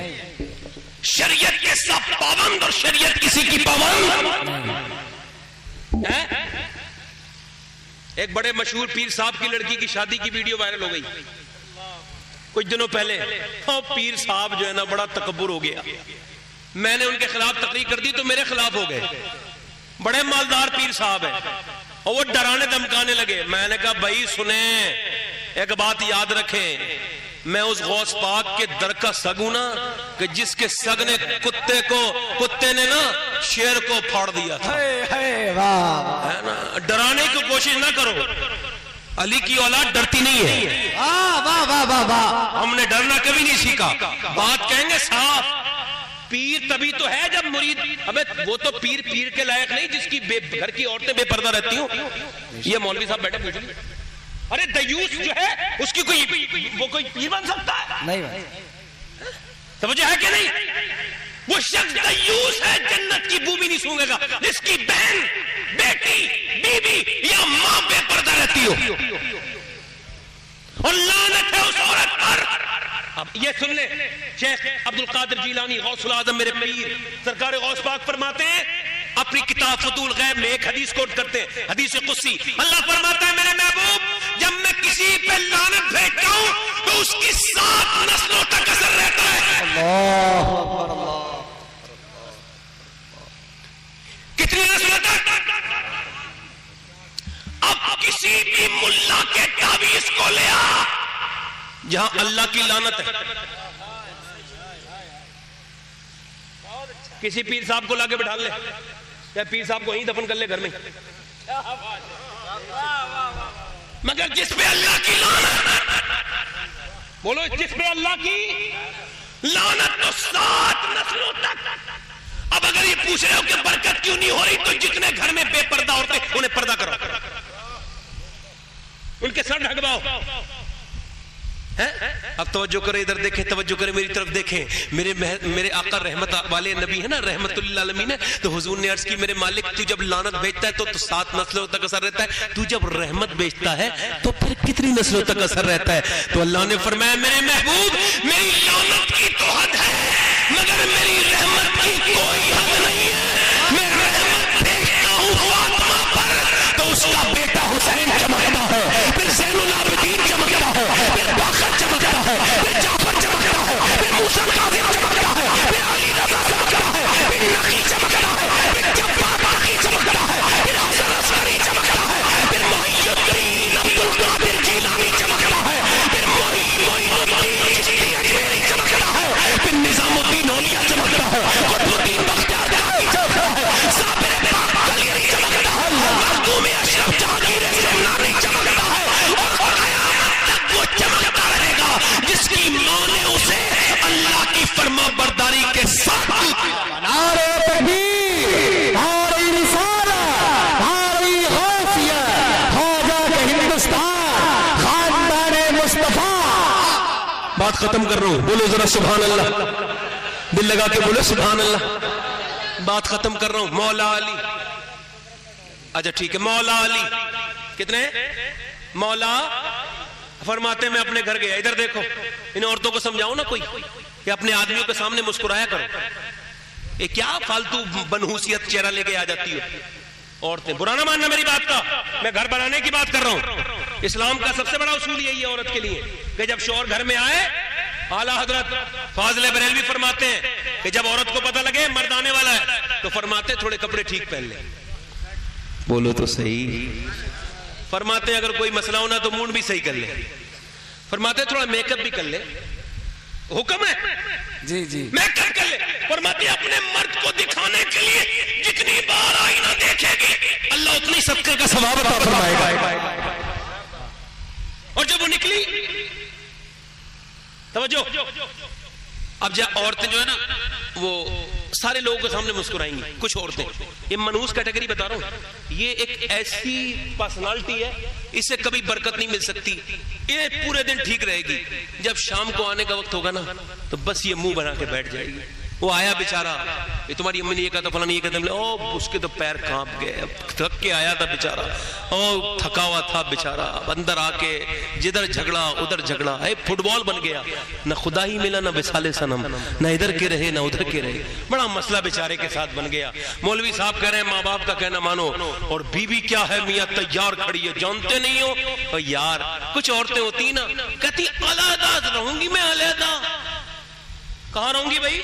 شریعت کے سب پابند اور شریعت کسی کی پابند۔ ایک بڑے مشہور پیر صاحب کی لڑکی کی شادی کی ویڈیو وائرل ہو گئی کچھ دنوں پہلے۔ پیر صاحب جو ہے نا بڑا تکبر ہو گیا، میں نے ان کے خلاف تقریر کر دی تو میرے خلاف ہو گئے۔ بڑے مالدار پیر صاحب ہیں اور وہ ڈرانے دھمکانے لگے۔ میں نے کہا بھائی سنیں، ایک بات یاد رکھیں، میں اس غوث پاک کے در کا سگ ہوں نا کہ جس کے سگ نے کتے نے نا شیر کو پھاڑ دیا تھا۔ ہے نا، ڈرانے کی کوشش نہ کرو، علی کی اولاد ڈرتی نہیں ہے۔ ہم نے ڈرنا کبھی نہیں سیکھا، بات کہیں گے صاف۔ پیر تبھی تو ہے جب مرید، ابے وہ تو پیر کے لائق نہیں جس کی گھر کی عورتیں بے پردہ رہتی ہوں۔ یہ مولوی صاحب بیٹھے پوچھ لیے، ارے دیوس جو ہے اس کی وہ کوئی پیر بن سکتا ہے؟ نہیں، سمجھے ہے کہ نہیں؟ وہ شخص دیوس ہے، جنت کی بو بھی نہیں سونگے گا جس کی بہن، بیٹی، بیوی یا ماں بے پردہ رہتی ہو، اور لعنت ہے اس عورت پر۔ اب یہ سن لیں، شیخ عبد القادر جیلانی غوث العظم میرے پیر سرکار غوث پاک فرماتے ہیں اپنی کتاب فتول غیب میں ایک حدیث کوٹ کرتے ہیں، حدیث قدسی، اللہ فرماتا ہے میرے محبوب جب میں کسی پہ لعنت بھیجتا ہوں تو اس کی 7 نسلوں تک اثر رہتا ہے۔ اللہ اکبر، اللہ کتنی نسلوں تک؟ اب کسی بھی ملا کے تعویذ کو لیا جہاں اللہ کی لعنت ہے، کسی پیر صاحب کو لاکے بٹھا لے یا پیر صاحب کو ہی دفن کر لے گھر میں، مگر جس پہ اللہ کی لعنت، بولو جس پہ اللہ کی لعنت تو 7 نسلوں تک۔ اب اگر یہ پوچھ رہے ہو کہ برکت کیوں نہیں ہو رہی تو جتنے گھر میں بے پردہ عورتیں انہیں پردہ کرو، ان کے سر ڈھکواؤ۔ اب توجہ کریں، ادھر دیکھیں، توجہ کریں، میری طرف دیکھیں۔ میرے آقا رحمت والے نبی ہے نا، رحمت اللہ عالمین ہے، تو حضور نے عرض کی میرے مالک تو جب لعنت بھیجتا ہے تو 7 نسلوں تک اثر رہتا ہے، تو جب رحمت بھیجتا ہے تو پھر کتنی نسلوں تک اثر رہتا ہے؟ تو اللہ نے فرمایا میرے محبوب میری لعنت کی تو حد ہے مگر میری رحمت کی کوئی حد نہیں ہے۔ میں رحمت بھیجتا ہوں فاطمہ پر تو اس کا بیٹا حسین چمکتا ہے، پھر زین العابدین چمکتا ہے، پھر باقر چمکتا ہے، پھر جعفر چمکتا ہے، پھر موسیٰ کاظم چمکتا ہے، پھر علی رضا چمکتا ہے، پھر نقی چمکتا ہے، پھر جبار باقی چمکتا ہے، پھر حسن عسکری چمکتا ہے، پھر محی الدین عبد القادر جیلانی چمکتا ہے، پھر معین الدین چشتی اجمیری چمکتا ہے، پھر نظام الدین اولیاء چمکتا ہے، قطب الدین بختیار کاکی چمکتا ہے، صابر پاک کلیری چمکتا ہے، مخدوم اشرف جہانگیر سمنانی چمکتا ہے، اور قیامت تک وہ چمکتا رہے گا جس کی ماں نے اسے اللہ کی فرما برداری کے ساتھ نعرہ تکبیر، نعرہ رسالت، نعرہ غوثیہ، خواجہ کے ہندوستان، خاندان مصطفیٰ۔ بات ختم کر رہا ہوں، بولو ذرا سبحان اللہ، دل لگا کے بولو سبحان اللہ۔ بات ختم کر رہا ہوں، مولا علی، اچھا ٹھیک ہے، مولا علی کتنے؟ مولا فرماتے میں اپنے گھر گیا، ادھر دیکھو، ان عورتوں کو سمجھاؤ نا کوئی کہ اپنے آدمیوں کے سامنے مسکرایا کرو، یہ کیا فالتو بنحوسیت چہرہ لے کے آ جاتی ہے عورتیں؟ برا نہ ماننا میری بات کا، میں گھر بنانے کی بات کر رہا ہوں۔ اسلام کا سب سے بڑا اصول یہی ہے عورت کے لیے کہ جب شوہر گھر میں آئے، اعلیٰ حضرت فاضل بریلوی فرماتے ہیں کہ جب عورت کو پتہ لگے مرد آنے والا ہے تو فرماتے تھوڑے کپڑے ٹھیک پہن لیں، بولو تو صحیح، فرماتے اگر کوئی مسئلہ ہونا تو مونڈ بھی صحیح کر لے، فرماتے تھوڑا میک اپ بھی کر لے، حکم ہے جی جی، میک اپ کر لے، فرماتے اپنے مرد کو دکھانے کے لیے جتنی بار آئینہ دیکھے گی اللہ اتنی صدقے کا ثواب عطا فرمائے گا، اور جب وہ نکلی توجہ، اب جب عورتیں جو ہے نا وہ سارے لوگوں کے سامنے مسکرائیں گی، کچھ عورتیں، یہ منحوس کیٹیگری بتا رہا ہوں، یہ ایک ایسی پرسنالٹی ہے اس سے کبھی برکت نہیں مل سکتی، یہ پورے دن ٹھیک رہے گی، جب شام کو آنے کا وقت ہوگا نا تو بس یہ منہ بنا کے بیٹھ جائے گی، وہ آیا بیچارہ، یہ تمہاری امی نے یہ کہا تھا، فلاں یہ کہا تھا، او اس کے تو پیر کانپ گئے، تھک کے آیا تھا بیچارہ، او تھکا ہوا تھا بیچارہ، اندر آ کے جدھر جھگڑا ادھر جھگڑا، اے فٹ بال بن گیا، نہ خدا ہی ملا نہ وصال صنم، نہ ادھر کے رہے نہ ادھر کے رہے، بڑا مسئلہ بیچارے کے ساتھ بن گیا۔ مولوی صاحب کہہ رہے ہیں ماں باپ کا کہنا مانو، اور بیوی کیا ہے میاں تیار کھڑی ہے، جانتے نہیں ہو؟ اور یار کچھ عورتیں ہوتی نا کہتی علیحدہ رہوں گی میں، علیحدہ کہاں رہوں گی بھائی؟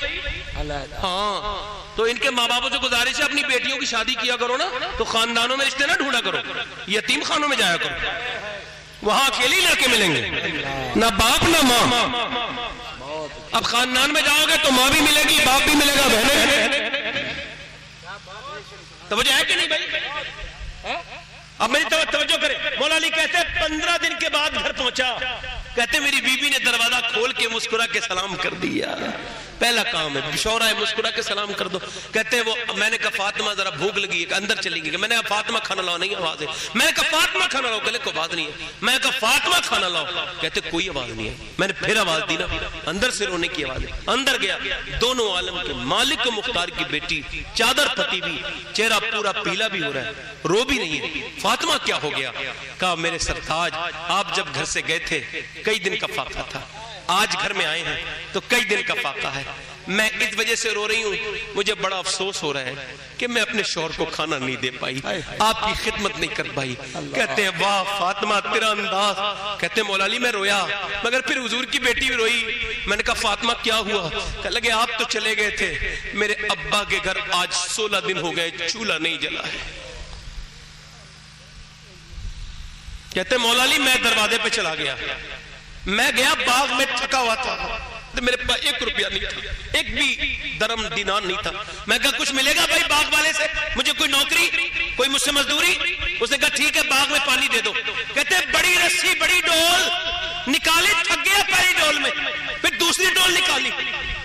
ہاں، تو ان کے ماں باپوں سے گزارش ہے اپنی بیٹیوں کی شادی کیا کرو نا تو خاندانوں میں رشتے نہ ڈھونڈا کرو، یتیم خانوں میں جایا کرو، وہاں اکیلے ہی لڑکے ملیں گے، نہ باپ نہ ماں۔ اب خاندان میں جاؤ گے تو ماں بھی ملے گی، باپ بھی ملے گا، بہنیں۔ توجہ ہے کہ نہیں بھائی؟ اب میری توجہ کرے، مولا علی کہتے 15 دن کے بعد گھر پہنچا، کہتے میری بیوی نے دروازہ کھول کے مسکرا کے سلام کر دیا، پہلا کام ہے شوہر ہے مسکرا کے سلام کر دو۔ کہتے وہ میں نے کہا فاطمہ ذرا بھوک لگی ہے، اندر چلی گئی، میں نے کہا فاطمہ کھانا لاؤ، نہیں آواز ہے، میں نے کہا فاطمہ کھانا لاؤ، گلے کو آواز نہیں ہے، میں نے کہا فاطمہ کھانا لاؤ، کہتے کوئی آواز نہیں ہے، میں نے پھر آواز دی نا، اندر سے رونے کی آواز ہے، اندر گیا، دونوں عالم کے مالک و مختار کی بیٹی چادر پھٹی بھی، چہرہ پورا پیلا بھی ہو رہا ہے، رو بھی نہیں ہے۔ فاطمہ کیا ہو گیا؟ کہا میرے سرتاج آپ جب گھر سے گئے تھے کئی دن کا فاقہ تھا، آج گھر میں آئے ہیں تو کئی دن کا فاقہ ہے، میں اس وجہ سے رو رہی ہوں، مجھے بڑا افسوس ہو رہا ہے کہ میں اپنے شوہر کو کھانا نہیں دے پائی، آپ کی خدمت نہیں کر پائی۔ کہتے ہیں واہ فاطمہ تیرا انداز، کہتے ہیں مولا علی میں رویا مگر پھر حضور کی بیٹی بھی روئی، میں نے کہا فاطمہ کیا ہوا؟ کہنے لگے آپ تو چلے گئے تھے، میرے ابا کے گھر آج 16 دن ہو گئے چولہا نہیں جلا ہے۔ کہتے ہیں مولا علی میں دروازے پہ چلا گیا، میں گیا باغ میں تھکا ہوا تھا، میرے پاس 1 روپیہ نہیں تھا، ایک بھی درم دینار نہیں تھا، میں کہا کچھ ملے گا بھائی باغ والے سے، مجھے کوئی نوکری، کوئی مجھ سے مزدوری؟ اس نے کہا ٹھیک ہے باغ میں پانی دے دو۔ کہتے ہیں بڑی رسی بڑی ڈول نکالی، تھک گیا پہلی ڈول میں، پھر دوسری ڈول نکالی،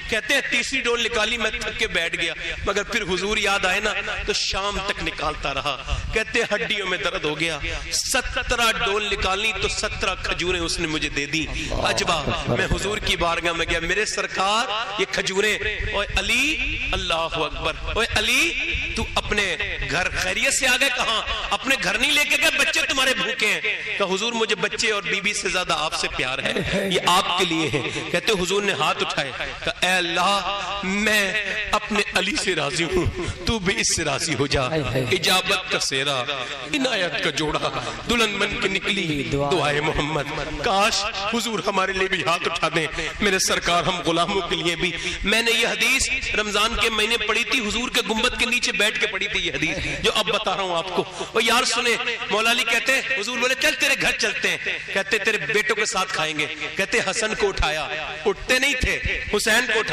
کہتے ہیں تیسری ڈول نکالی، میں تھک کے بیٹھ گیا مگر پھر حضور یاد آئے نا تو شام تک نکالتا رہا، کہتے ہیں ہڈیوں میں درد ہو گیا، 17 ڈول نکالنی تو 17 کھجوریں اس نے مجھے دے دی۔ عجبا میں حضور کی بارگاہ میں گیا، میرے سرکار یہ کھجوریں، اوے علی اللہ اکبر، اوے علی تو اپنے گھر خیریت سے آگئے؟ کہاں اپنے گھر نہیں لے کے گئے، بچے تمہارے بھوکے ہیں؟ کہ حضور مجھے بچے اور بیوی سے زیادہ آپ سے پیار ہے، یہ آپ کے لیے ہے۔ کہتے حضور نے ہاتھ اٹھائے، کہ اے اللہ میں اپنے علی سے راضی ہوں، تو بھی اس سے راضی ہو جا۔ اجابت کا سیرا عنایت کا جوڑا دلہن بن کے نکلی دعائے محمد، کاش حضور ہمارے لیے بھی ہاتھ اٹھا دیں، میرے سرکار ہم غلاموں کے لیے بھی۔ میں نے یہ حدیث رمضان کے مہینے پڑھی تھی، حضور کے گنبد کے نیچے بیٹھ کے پڑھی تھی یہ حدیث جو اب بتا رہا ہوں آپ کو۔ اور یار سنیں، مولا علی کہتے ہیں حضور بولے چل تیرے گھر چلتے ہیں، کہتے تیرے بیٹوں کے ساتھ کھائیں گے، کہتے حسن کو اٹھایا، اٹھتے نہیں تھے، حسین کو اٹھایا،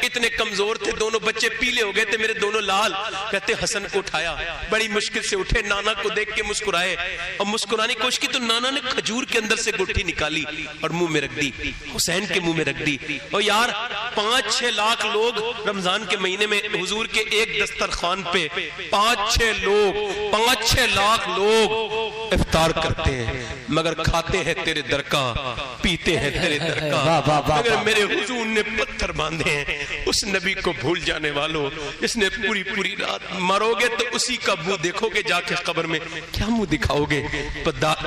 اتنے کمزور تھے، دونوں بچے پیلے ہو گئے تھے میرے دونوں لال، کہتے حسن کو اٹھایا، بڑی مشکل سے اٹھے، نانا کو دیکھ کے مسکرائے اور مسکرانے کی کوشش کی تو نانا نے کھجور کے اندر سے گٹھی نکالی اور منہ میں رکھ دی، حسین کے منہ میں رکھ دی۔ اور یار 5-6 لاکھ لوگ رمضان کے مہینے میں حضور کے ایک دسترخوان پہ 5-6 لاکھ لوگ افطار کرتے ہیں مگر کھاتے ہیں تیرے در کا، پیتے ہیں تیرے در کا، مگر میرے حضور نے پتھر باندھے ہیں۔ اس نبی کو بھول جانے والوں، جس نے پوری رات مرو گے تو اسی کا منہ دیکھو گے، جا کے قبر میں کیا منہ دکھاؤ گے؟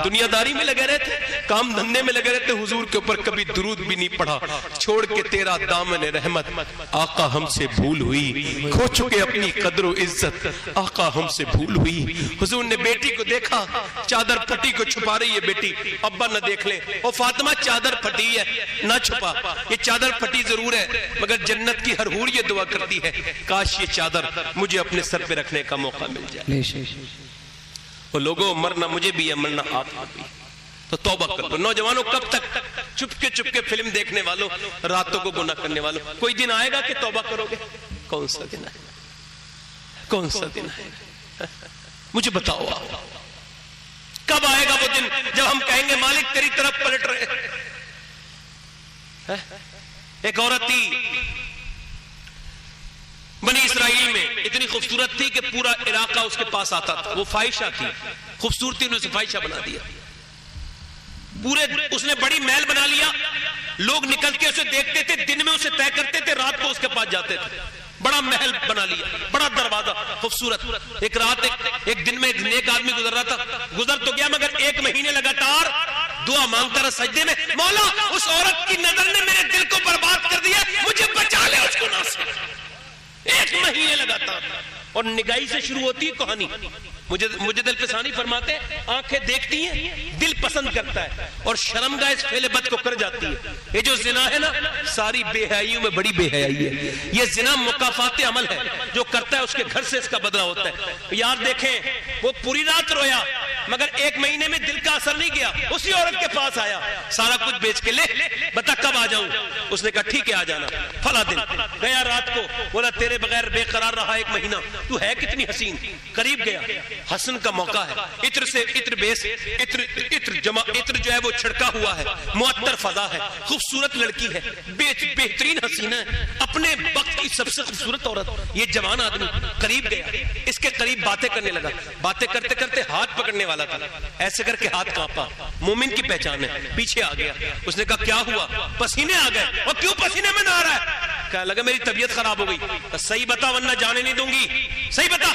دنیا داری میں لگے رہتے، کام دھندے میں لگے رہتے، حضور کے اوپر کبھی درود بھی نہیں پڑھا، چھوڑ کے تیرا دامن رحمت، آقا ہم سے بھول ہوئی، کھو چکے اپنی قدر و عزت، آقا ہم سے بھول ہوئی۔ حضور نے بیٹی کو دیکھا، چادر پھٹی کو چھپا رہی ہے بیٹی، ابا نہ دیکھ لیں، اور فاطمہ چادر پھٹی ہے نہ چھپا، یہ چادر پھٹی ضرور ہے مگر جنت کی ہر حور یہ دعا کرتی ہے کاش یہ چادر مجھے اپنے سر پہ رکھنے کا موقع مل جائے۔ اور لوگوں مرنا مجھے بھی ہے، مرنا آپ کو بھی، تو توبہ کر لو۔ نوجوانوں کب تک چپ کے فلم دیکھنے والوں، راتوں کو گناہ کرنے والوں، کوئی دن آئے گا کہ توبہ کرو گے؟ کون سا دن آئے گا؟ کون سا دن آئے گا؟ مجھے بتاؤ آپ کب آئے گا وہ دن جب ہم کہیں گے مالک تیری طرف پلٹ رہے؟ ایک عورت تھی بنی اسرائیل میں، اتنی خوبصورت تھی کہ پورا علاقہ اس کے پاس آتا تھا، وہ فاحشہ تھی، خوبصورتی نے اسے فاحشہ بنا دیا، پورے اس نے بڑی محل بنا لیا، لوگ نکل کے اسے دیکھتے تھے، دن میں اسے طے کرتے تھے، رات کو اس کے پاس جاتے تھے. بڑا محل بنا لیا، بڑا دروازہ خوبصورت. ایک رات ایک دن میں ایک نیک آدمی گزر رہا تھا، گزر تو گیا مگر 1 مہینے لگاتار دعا مانگتا رہا سجدے میں، مولا اس عورت کی نظر نے میرے دل کو برباد کر دیا، مجھے بچا لے اس گناہ سے. 1 مہینے لگاتار. اور نگاہی سے شروع ہوتی ہے کہانی. مجھے دل پسانی فرماتے ہیں، آنکھیں دیکھتی ہیں، دل پسند کرتا ہے، اور شرمگاہ اس فعل بد کو کر جاتی ہے. یہ جو زنا ہے نا، ساری بے حیائیوں میں بڑی بے حیائی ہے. یہ زنا مکافات عمل ہے، جو کرتا ہے اس کے گھر سے اس کا بدلہ ہوتا ہے. یار دیکھیں، وہ پوری رات رویا مگر 1 مہینے میں دل کا اثر نہیں گیا. اسی عورت کے پاس آیا، سارا کچھ بیچ کے لے بتا کب آ جاؤں. اس نے کہا ٹھیک ہے آ جانا. فلاں دن گیا، رات کو بولا تیرے بغیر بے قرار رہا 1 مہینہ، تو ہے کتنی حسین. قریب گیا، حسن کا موقع ہے، عطر سے عطر بیس، عطر جمع، عطر جو ہے وہ چھڑکا ہوا ہے، معطر فضا ہے، خوبصورت لڑکی ہے، بہترین حسینہ ہے، اپنے وقت کی سب سے خوبصورت عورت. یہ جوان آدمی قریب گیا، اس کے قریب باتیں کرنے لگا. باتیں کرتے کرتے ہاتھ پکڑنے والا تھا، ایسے کر کے ہاتھ کانپا. مومن کی پہچان ہے. پیچھے آ گیا، اس نے کہا کیا ہوا؟ پسینے آ گئے. اور کیوں پسینے میں نہ آ رہا ہے؟ کہنے لگا میری طبیعت خراب ہو گئی. صحیح بتا ورنہ جانے نہیں دوں گی. صحیح بتا.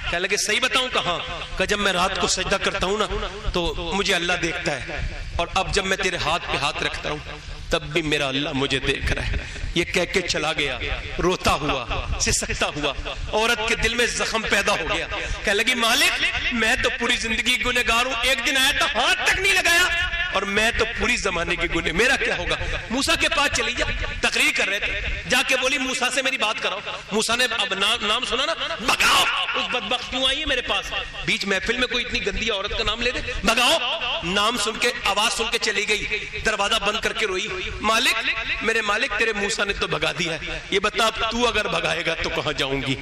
کہنے لگے صحیح بتاؤں کہاں؟ کہ جب میں رات کو سجدہ کرتا ہوں نا تو مجھے اللہ دیکھتا ہے، اور اب جب میں تیرے ہاتھ پہ ہاتھ رکھتا ہوں تب بھی میرا اللہ مجھے دیکھ رہا ہے. یہ کہہ کے چلا گیا، روتا ہوا، سسکتا ہوا. عورت کے دل میں زخم پیدا ہو گیا. کہنے لگی مالک میں تو پوری زندگی گنہگار ہوں، ایک دن آیا تو ہاتھ تک نہیں لگایا، اور میں تو پوری زمانے کی گنہ، میرا کیا ہوگا؟ موسیٰ کے پاس چلی جا. تقریر کر رہے تھے، جا کے بولی موسیٰ سے میری بات کراؤ. موسیٰ نے اب نام سنا نا، بھگاؤ اس بدبخت کیوں آئی ہے میرے پاس؟ بیچ محفل میں کوئی اتنی گندی عورت کا نام لے دے، بھگاؤ. نام سن کے آواز سن کے چلی گئی، دروازہ بند کر کے روئی. مالک میرے مالک تیرے موسیٰ نے تو بھگا دیا ہے، یہ بتا اب تو اگر بھگائے گا تو کہاں جاؤں گی؟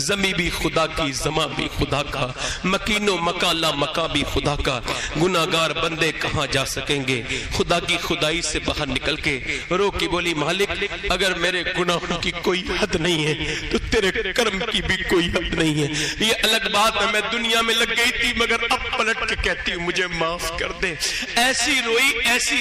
زمیں بھی خدا کی، زماں بھی خدا کا، مکین و مکالا مکا بھی خدا کا، گناہگار بندے کہاں جا سکیں گے؟ خدا کی خدائی سے باہر نکل کے رو کی بولی مالک اگر میرے گناہوں کی کوئی حد نہیں ہے تو تیرے کرم کی بھی کوئی حد نہیں ہے. یہ الگ بات ہے میں دنیا میں لگ گئی تھی مگر اب پلٹ کے کہتی ہوں مجھے معاف کر دے. ایسی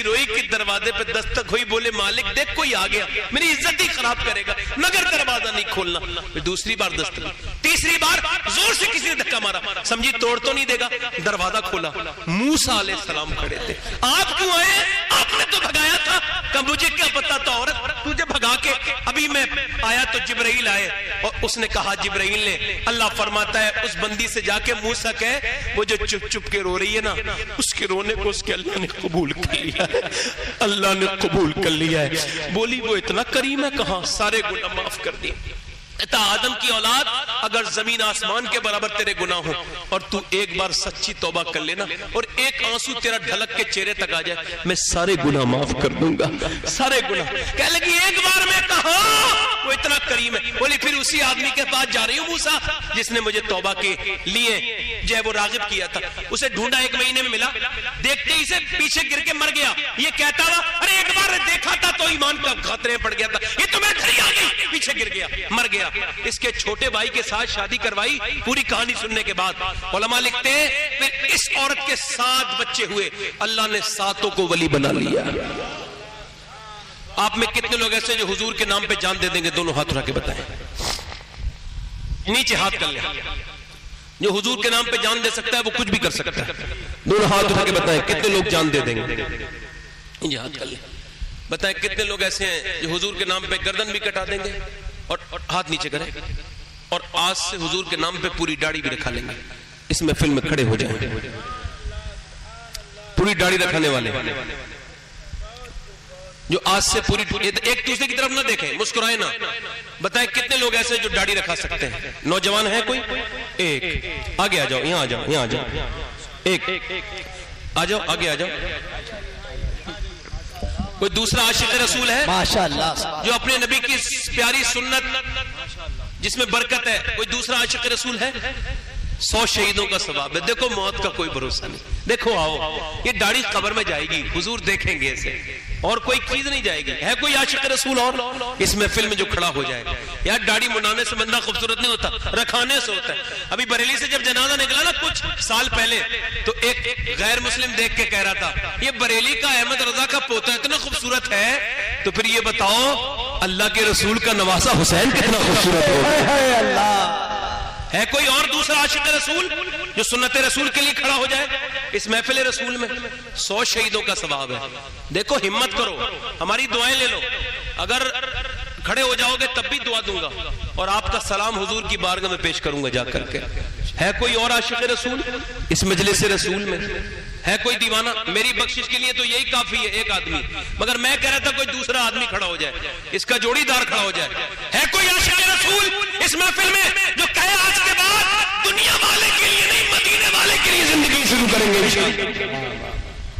روئی کہ دروازے پہ دستک ہوئی. بولے مالک دیکھ کوئی آ گیا، میری عزت ہی خراب کرے گا مگر دروازہ نہیں کھولنا. دوسری بار دستک، تیسری بار زور سے کسی نے دھکا مارا، سمجھی توڑ تو نہیں دے گا. دروازہ کھولا، موسیٰ علیہ السلام کھڑے تھے. آپ کیوں آئے؟ آپ نے تو بھگایا تھا. کہ مجھے کیا پتا تھا عورت، تجھے بھگا کے ابھی میں آیا تو جبرائیل آئے. اور اس نے کہا جبرائیل نے، اللہ فرماتا ہے اس بندی سے جا کے موسیٰ کہے وہ جو چپ چپ کے رو رہی ہے نا، اس کے رونے کو اس کے اللہ نے قبول کر لیا ہے. اللہ نے قبول کر لیا ہے. بولی وہ اتنا کریم ہے کہاں، سارے گناہ معاف کر دیے. تا آدم کی اولاد اگر زمین آسمان کے برابر تیرے گناہ ہوں اور تو ایک بار سچی توبہ کر لینا اور ایک آنسو تیرا ڈھلک کے چہرے تک آ جائے، میں سارے گناہ معاف کر دوں گا. سارے گناہ. کہہ لگی ایک بار میں کہاں، وہ اتنا کریم ہے. بولی پھر اسی آدمی کے پاس جا رہی ہوں موسیٰ جس نے مجھے توبہ کے لیے جو ہے وہ راغب کیا تھا. اسے ڈھونڈا، 1 مہینے میں ملا، دیکھتے ہی سے پیچھے گر کے مر گیا. یہ کہتا تھا ارے ایک بار دیکھا تھا تو ایمان کا خطرے پڑ گیا تھا، یہ تو میں گھر ہی آ گئی، پیچھے گر گیا، مر گیا. اس کے چھوٹے بھائی کے ساتھ شادی کروائی. پوری کہانی سننے کے بعد علماء لکھتے ہیں پھر اس عورت کے 7 بچے ہوئے، اللہ نے 7 کو ولی بنا لیا. آپ میں کتنے لوگ ایسے جو حضور کے نام پہ جان دے دیں گے؟ دونوں ہاتھ اٹھا کے بتائیں، نیچے ہاتھ کر لیں. جو حضور کے نام پہ جان دے سکتا ہے وہ کچھ بھی کر سکتا ہے. دونوں ہاتھ اٹھا کے بتائیں کتنے لوگ جان دے دیں گے؟ نیچے ہاتھ کر لیں. بتائیں کتنے لوگ ایسے ہیں جو حضور کے نام پہ گردن بھی کٹا دیں گے؟ اور ہاتھ نیچے کریں، اور آج سے حضور کے نام پہ پوری داڑھی بھی رکھا لیں گے. اس محفل میں کھڑے ہو جائیں پوری داڑھی رکھانے والے جو آج سے پوری ایک دوسرے کی طرف نہ دیکھیں، مسکرائیں نہ. بتائیں کتنے لوگ ایسے جو داڑھی رکھا سکتے ہیں؟ نوجوان ہے کوئی؟ ایک. آگے آ جاؤ، یہاں آ جاؤ، یہاں آ جاؤ. ایک آ جاؤ، آگے آ جاؤ. کوئی دوسرا عاشق رسول ہے ماشاءاللہ جو اپنے نبی کی پیاری سنت جس میں برکت ہے؟ کوئی دوسرا عاشق رسول ہے؟ 100 شہیدوں کا ثواب ہے. دیکھو موت کا کوئی بھروسہ نہیں. دیکھو آؤ، یہ داڑھی قبر میں جائے گی، حضور دیکھیں گے اسے، اور کوئی چیز نہیں جائے گی. ہے کوئی عاشق رسول اور اس محفل میں جو کھڑا ہو جائے؟ یار داڑھی منانے سے بندہ خوبصورت نہیں ہوتا، رکھانے سے ہوتا ہے. ابھی بریلی سے جب جنازہ نکلا نا، کچھ کچھ سال پہلے تو ایک غیر مسلم دیکھ کے کہہ رہا تھا یہ بریلی کا احمد رضا کا پوتا اتنا خوبصورت ہے، تو پھر یہ بتاؤ اللہ کے رسول کا نواسا حسین کتنا خوبصورت ہوگا؟ ہے کوئی اور دوسرا عاشق رسول جو سنت رسول کے لیے کھڑا ہو جائے؟ اس محفل رسول میں 100 شہیدوں کا ثواب ہے. دیکھو ہمت کرو، ہماری دعائیں لے لو، اگر کھڑے ہو جاؤ گے تب بھی دعا دوں گا، اور آپ کا سلام حضور کی بارگاہ میں پیش کروں گا جا کر کے. ہے کوئی اور عاشق رسول اس مجلس رسول میں؟ ہے کوئی دیوانہ؟ میری بخشش کے لیے تو یہی کافی ہے، ایک آدمی، مگر میں کہہ رہا تھا کوئی دوسرا آدمی کھڑا ہو جائے، اس کا جوڑی دار کھڑا ہو جائے. ہے کوئی عاشق رسول اس محفل میں جو کہے آج کے بعد دنیا والے کے لیے نہیں مدینے والے کے لیے زندگی شروع کریں گے انشاءاللہ؟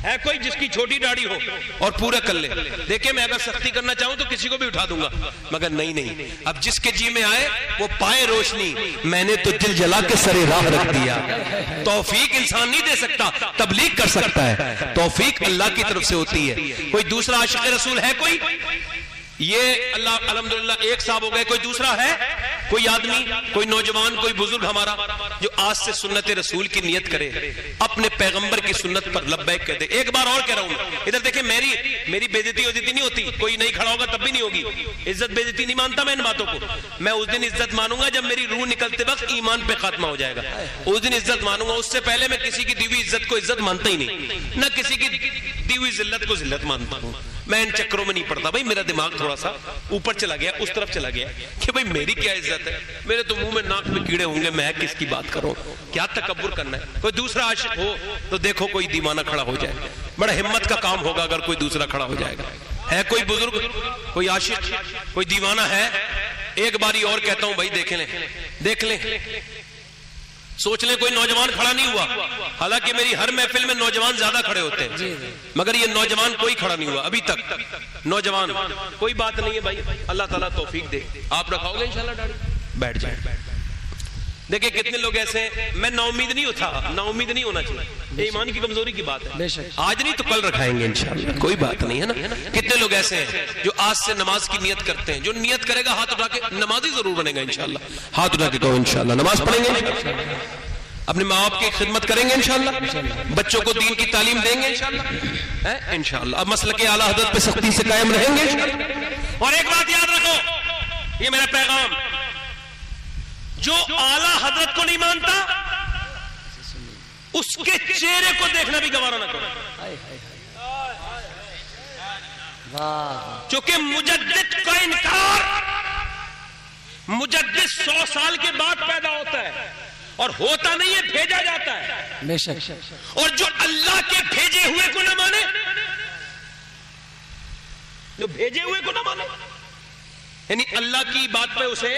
ہے کوئی جس کی چھوٹی داڑھی ہو اور پورا کر لے؟ دیکھیں میں اگر سختی کرنا چاہوں تو کسی کو بھی اٹھا دوں گا، مگر نہیں، اب جس کے جی میں آئے وہ پائے روشنی، میں نے تو دل جلا کے سرے راہ رکھ دیا. توفیق انسان نہیں دے سکتا، تبلیغ کر سکتا ہے، توفیق اللہ کی طرف سے ہوتی ہے. کوئی دوسرا عاشق رسول ہے کوئی؟ یہ اللہ الحمدللہ ایک صاحب ہو گئے. کوئی دوسرا ہے؟ کوئی آدمی، کوئی نوجوان، کوئی بزرگ ہمارا جو آج سے سنت رسول کی نیت کرے، اپنے پیغمبر کی سنت پر لبیک کہہ دے. ایک بار اور کہہ رہا ہوں، ادھر دیکھیں میری بےعزتی نہیں ہوتی، کوئی نہیں کھڑا ہوگا تب بھی نہیں ہوگی. عزت بےعزتی نہیں مانتا میں ان باتوں کو. میں اس دن عزت مانوں گا جب میری روح نکلتے وقت ایمان پہ خاتمہ ہو جائے گا، اس دن عزت مانوں گا. اس سے پہلے میں کسی کی دی ہوئی عزت کو عزت مانتا ہی نہیں، نہ کسی کی دی ہوئی ذلت کو ذلت مانتا ہوں. میں ان چکروں میں نہیں پڑتا. بھائی میرا دماغ تھوڑا سا اوپر چلا گیا، اس طرف چلا گیا کہ بھئی میری کیا عزت ہے، میرے تو منہ میں ناک میں کیڑے ہوں گے، میں کس کی بات کروں، کیا تکبر کرنا ہے. کوئی دوسرا عاشق ہو تو دیکھو کوئی دیوانہ کھڑا ہو جائے، بڑا ہمت کا کام ہوگا اگر کوئی دوسرا کھڑا ہو جائے گا. ہے کوئی بزرگ، کوئی عاشق، کوئی دیوانہ ہے؟ ایک باری اور کہتا ہوں بھائی دیکھ لیں سوچ لیں. کوئی نوجوان کھڑا نہیں ہوا، حالانکہ میری ہر محفل میں نوجوان زیادہ کھڑے ہوتے ہیں، مگر یہ نوجوان کوئی کھڑا نہیں ہوا ابھی تک. نوجوان کوئی بات نہیں ہے بھائی، اللہ تعالیٰ توفیق دے. آپ رکھاؤ گے انشاءاللہ داڑھی؟ بیٹھ جائیں. دیکھیں کتنے لوگ ایسے ہیں، میں نا امید نہیں ہونا چاہیے، یہ ایمان کی کمزوری کی بات ہے. آج نہیں تو کل رکھائیں گے انشاءاللہ، کوئی بات نہیں ہے نا. کتنے لوگ ایسے ہیں جو آج سے نماز کی نیت کرتے ہیں، جو نیت کرے گا ہاتھ اٹھا کے نمازی ضرور بنے گا انشاءاللہ. ہاتھ اٹھا کے کہو انشاءاللہ نماز پڑھیں گے، اپنے ماں باپ کی خدمت کریں گے انشاءاللہ، بچوں کو دین کی تعلیم دیں گے انشاءاللہ، انشاءاللہ. اب مسلک اعلیٰ حضرت پہ سختی سے قائم رہیں گے انشاءاللہ. اور ایک بات یاد رکھو، یہ میرا پیغام، جو اعلیٰ حضرت کو نہیں مانتا اس کے چہرے کو دیکھنا بھی گوارا نہ کرو، چونکہ مجدد کا انکار مجدد 100 سال کے بعد پیدا ہوتا ہے اور ہوتا نہیں ہے، بھیجا جاتا ہے. اور جو اللہ کے بھیجے ہوئے کو نہ مانے، جو بھیجے ہوئے کو نہ مانے، یعنی اللہ کی بات پہ اسے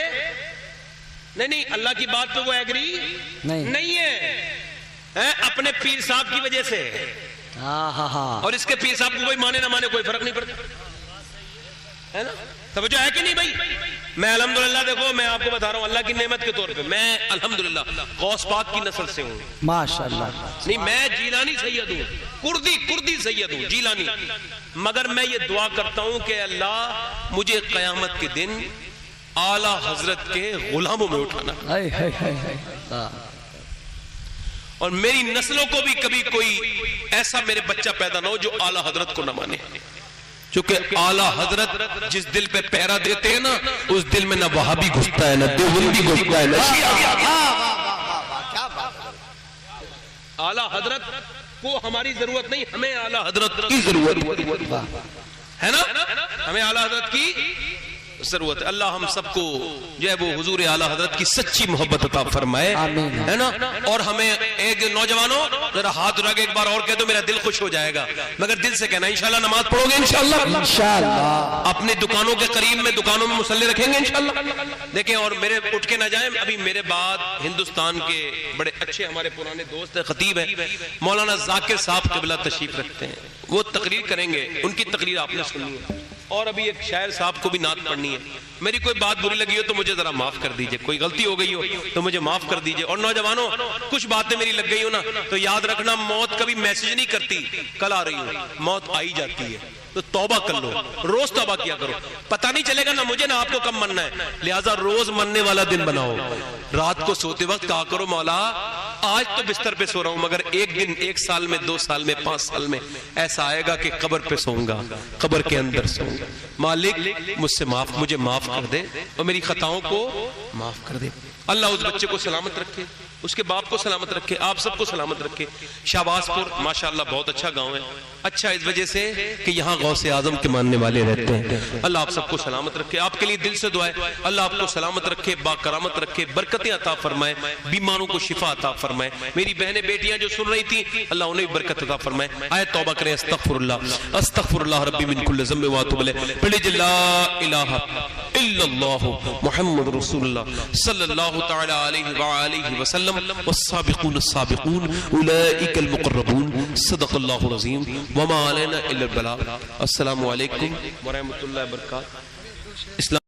نہیں اللہ کی بات پہ وہ ایگری نہیں ہے، اپنے پیر صاحب کی وجہ سے. اور اس کے پیر صاحب کو کوئی مانے نہ مانے کوئی فرق نہیں پڑتا، ہے نا؟ توجہ ہے کہ نہیں بھائی؟ میں الحمدللہ دیکھو میں آپ کو بتا رہا ہوں اللہ کی نعمت کے طور پہ، میں الحمدللہ غوث پاک کی نسل سے ہوں ماشاءاللہ. نہیں میں جیلانی سید ہوں، کردی سید ہوں، جیلانی. مگر میں یہ دعا کرتا ہوں کہ اللہ مجھے قیامت کے دن اعلیٰ حضرت کے غلاموں میں اٹھانا، اور میری نسلوں کو بھی کبھی کوئی ایسا میرے بچہ پیدا نہ ہو جو اعلیٰ حضرت کو نہ مانے. چونکہ اعلیٰ حضرت جس دل پہ پہرا دیتے ہیں نا، اس دل میں نہ وہابی گھستا ہے، نہ دیوبندی گھستا ہے، نہ شیعہ. اعلیٰ حضرت کو ہماری ضرورت نہیں، ہمیں اعلیٰ حضرت کی ضرورت ہے نا، ہمیں اعلیٰ حضرت کی ضرورت ہے. اللہ ہم سب کو جو ہے وہ حضور اعلیٰ حضرت کی سچی محبت عطا فرمائے، ہے نا. اور ہمیں ایک نوجوانوں ذرا ہاتھ اٹھا کے ایک بار اور کہہ دو، میرا دل خوش ہو جائے گا، مگر دل سے کہنا انشاءاللہ نماز پڑھو گے انشاءاللہ، اپنے دکانوں کے قریب میں دکانوں میں مصلی رکھیں گے انشاءاللہ. دیکھیں اور میرے اٹھ کے نہ جائیں، ابھی میرے بعد ہندوستان کے بڑے اچھے ہمارے پرانے دوست ہیں، خطیب ہیں مولانا ذاکر صاحب قبلہ تشریف رکھتے ہیں، وہ تقریر کریں گے، ان کی تقریر آپ نے سننی ہے. اور ابھی ایک شاعر صاحب کو بھی نعت پڑھنی ہے. میری کوئی بات بری لگی ہو تو مجھے ذرا معاف کر دیجئے، کوئی غلطی ہو گئی ہو تو مجھے معاف کر دیجئے. اور نوجوانوں کچھ باتیں میری لگ گئی ہو نا تو یاد رکھنا، موت کبھی میسج نہیں کرتی کل آ رہی ہو، موت آئی جاتی ہے. تو توبہ کر لو، روز توبہ کیا کرو، پتہ نہیں چلے گا نہ مجھے نہ آپ کو کب مرنا ہے، لہٰذا روز مرنے والا دن بناؤ۔ رات کو سوتے وقت کہا کرو مولا آج تو بستر پہ سو رہا ہوں مگر ایک دن 1 سال میں 2 سال میں 5 سال میں ایسا آئے گا کہ قبر پہ سوؤں گا، قبر کے اندر سوؤں گا، مالک مجھ سے مجھے معاف کر دے اور میری خطاؤں کو معاف کر دے۔ اللہ اس بچے کو سلامت رکھے، اس کے باپ کو سلامت رکھے، آپ سب کو سلامت رکھے۔ شہباز پور ماشاءاللہ بہت اچھا گاؤں ہے، اچھا اس وجہ سے کہ یہاں غوث اعظم کے ماننے والے رہتے ہیں۔ اللہ آپ سب کو سلامت رکھے، آپ کے لیے دل سے دعائیں، اللہ آپ کو سلامت رکھے، با کرامت رکھے، برکتیں عطا فرمائے، بیماروں کو شفا عطا فرمائے۔ میری بہنیں بیٹیاں جو سن رہی تھیں اللہ انہیں بھی برکت عطا فرمائے۔ آئے توبہ کریں، استغفر اللہ ربی من کل ذنب واتوب الیہ، پڑھیں لا الہ الا اللہ محمد رسول اللہ صلی اللہ تعالی علیہ وآلہ وسلم، والسابقون السابقون اولئک المقربون، صدق اللہ العظیم وما علینا الا البلاغ۔ السلام علیکم ورحمۃ اللہ وبرکاتہ۔ اسلام